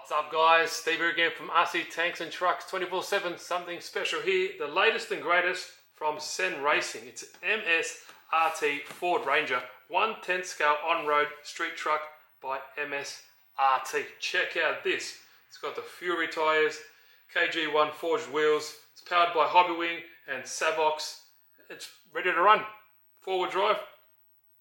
What's up guys, Steve here again from RC Tanks and Trucks 24/7. Something special here, the latest and greatest from Sen Racing. It's an MSRT Ford Ranger 1/10 scale on-road street truck by MSRT. Check out this. It's got the Fury tyres, KG1 forged wheels. It's powered by Hobbywing and Savox. It's ready to run. Four-wheel drive.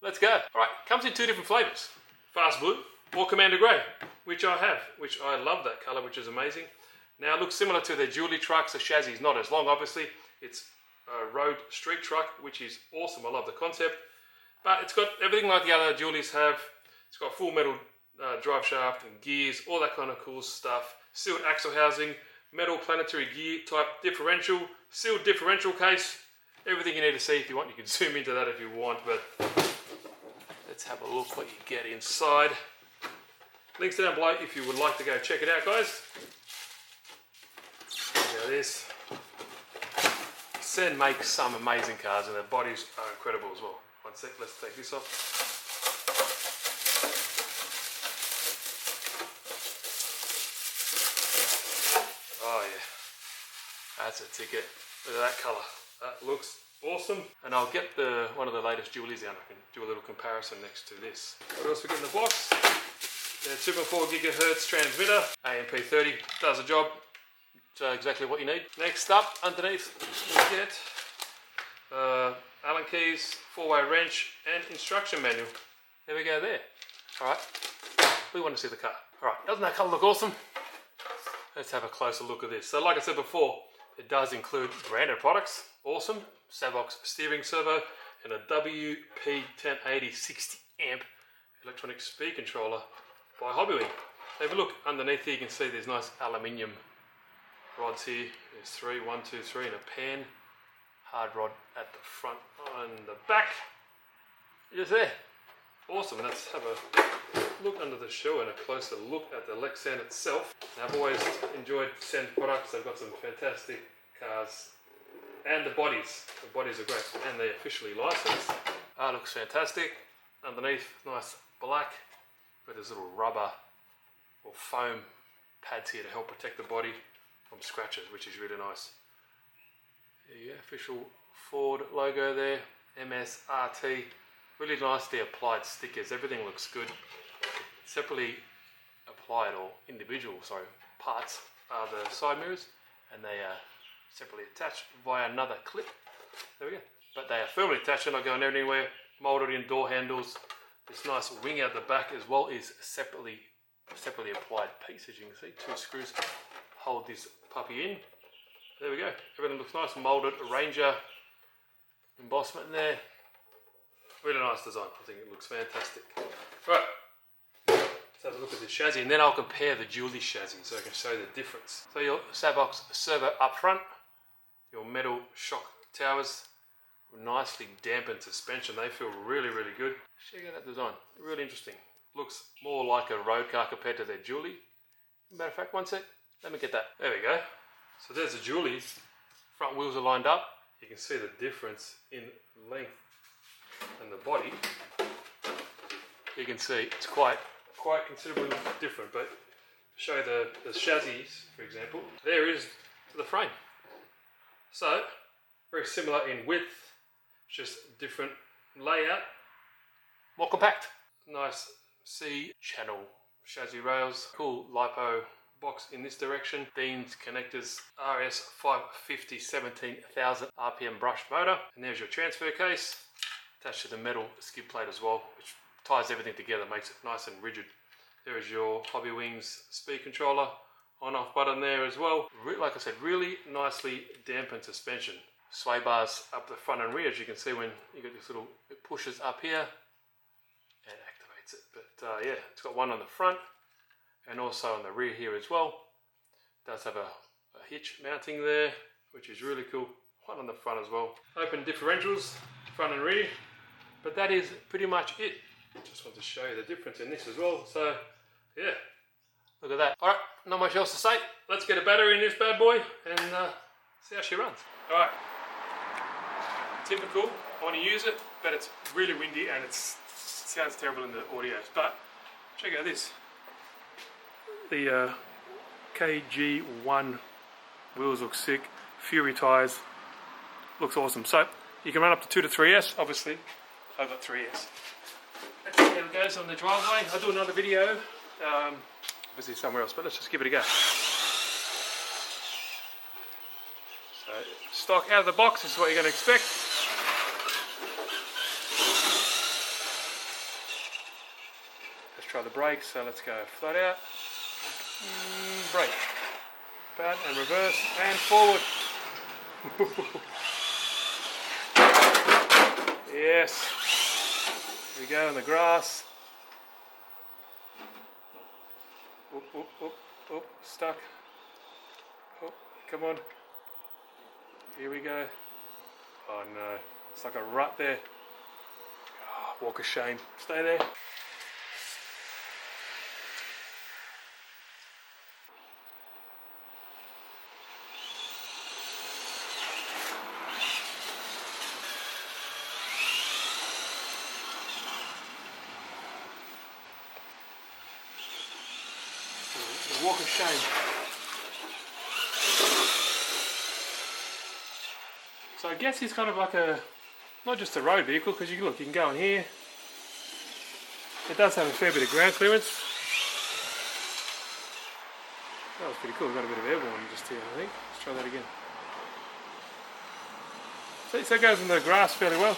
Let's go. Alright, comes in two different flavours. Fast Blue or Commander Grey, which I have, which I love that colour, which is amazing. Now it looks similar to their dually trucks. The chassis is not as long, obviously. It's a road street truck, which is awesome. I love the concept. But it's got everything like the other dualies have. It's got full metal drive shaft and gears, all that kind of cool stuff. Sealed axle housing, metal planetary gear type differential, sealed differential case. Everything you need to see. If you want, you can zoom into that if you want, but let's have a look what you get inside. Links down below if you would like to go check it out, guys. Look at this. Sen makes some amazing cars and their bodies are incredible as well. One sec, let's take this off. Oh yeah, that's a ticket. Look at that colour. That looks awesome. And I'll get one of the latest dualies down. I can do a little comparison next to this. What else we got in the box? The 2.4 gigahertz transmitter, AMP30, does the job. So exactly what you need. Next up, underneath, we get Allen keys, 4-way wrench, and instruction manual. There we go there. Alright, we want to see the car. Alright, doesn't that colour look awesome? Let's have a closer look at this. So like I said before, it does include branded products. Awesome. Savox steering servo and a WP1080 60 amp electronic speed controller by Hobbywing. Have a look underneath here, you can see there's nice aluminium rods here. There's 3, 1, 2, 3 and a pan hard rod at the front and the back. Just there. Awesome. Let's have a look under the shell and a closer look at the Lexan itself. Now, I've always enjoyed Sen products. They've got some fantastic cars and the bodies. The bodies are great and they're officially licensed. Looks fantastic. Underneath, nice black. With this little rubber or foam pads here to help protect the body from scratches, which is really nice. There you go, official Ford logo there, MSRT. Really nicely applied stickers, everything looks good. Separately applied, or individual, sorry, parts are the side mirrors, and they are separately attached via another clip. There we go. But they are firmly attached, they're not going anywhere, molded in door handles. This nice wing out the back as well is separately applied piece, as you can see. 2 screws hold this puppy in. There we go. Everything looks nice, molded, Ranger embossment in there. Really nice design. I think it looks fantastic. Right, let's have a look at the chassis, and then I'll compare the dually chassis so I can show you the difference. So your Savox servo up front, your metal shock towers. Nicely dampened suspension, they feel really good. Check out that design, really interesting. Looks more like a road car compared to their dually. Matter of fact, one sec, let me get that. There we go. So there's the dually. Front wheels are lined up. You can see the difference in length and the body. You can see it's quite considerably different, but to show you the chassis, for example, there is to the frame. So, very similar in width, just different layout, more compact. Nice C-channel chassis rails, cool LiPo box in this direction, beans, connectors, RS550 17,000 RPM brushed motor, and there's your transfer case attached to the metal skid plate as well, which ties everything together, makes it nice and rigid. There is your Hobbywings speed controller, on-off button there as well. Like I said, really nicely dampened suspension. Sway bars up the front and rear, as you can see when you get this little, it pushes up here and activates it. But yeah, it's got one on the front and also on the rear here as well. It does have a hitch mounting there, which is really cool. One on the front as well. Open differentials, front and rear, but that is pretty much it. Just want to show you the difference in this as well. So yeah, look at that. All right, not much else to say. Let's get a battery in this bad boy and see how she runs. All right. Typical, I want to use it, but it's really windy and it sounds terrible in the audios. But check out this. The KG1 wheels look sick. Fury tyres, looks awesome. So you can run up to 2 to 3S. Obviously, I've got 3S. Let's see how it goes on the driveway. I'll do another video, obviously somewhere else, but let's just give it a go. So stock out of the box, this is what you're going to expect. Let's try the brakes. So let's go flat out, brake, bad, and reverse, and forward. Yes. Here we go in the grass. Oop, oop, oop, oop, stuck. Oh, come on. Here we go. Oh no, it's like a rut there. Oh, walk of shame. Stay there. Walk of shame. So I guess it's kind of like a, not just a road vehicle, because you look, you can go in here. It does have a fair bit of ground clearance. That was pretty cool. We've got a bit of airborne just here, I think. Let's try that again. So it goes in the grass fairly well.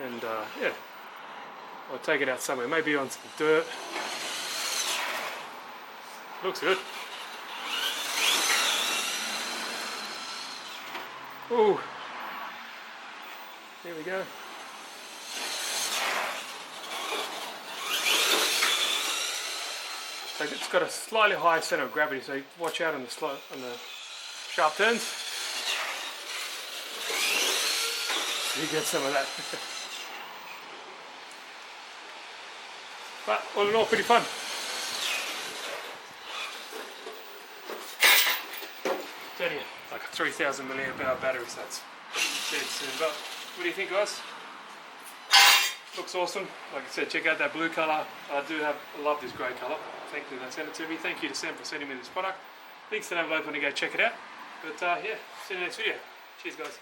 And yeah. I'll take it out somewhere, maybe on some dirt. Looks good. Ooh. Here we go. So it's got a slightly higher centre of gravity, so watch out on the sharp turns. You get some of that. But all in all, pretty fun. It's only like a 3,000 milliamp hour battery, so that's dead soon. But what do you think, guys? Looks awesome. Like I said, check out that blue colour. I love this grey colour. Thank you that sent it to me. Thank you to Sam for sending me this product. Links down below if you want to go check it out. But yeah, see you in the next video. Cheers, guys.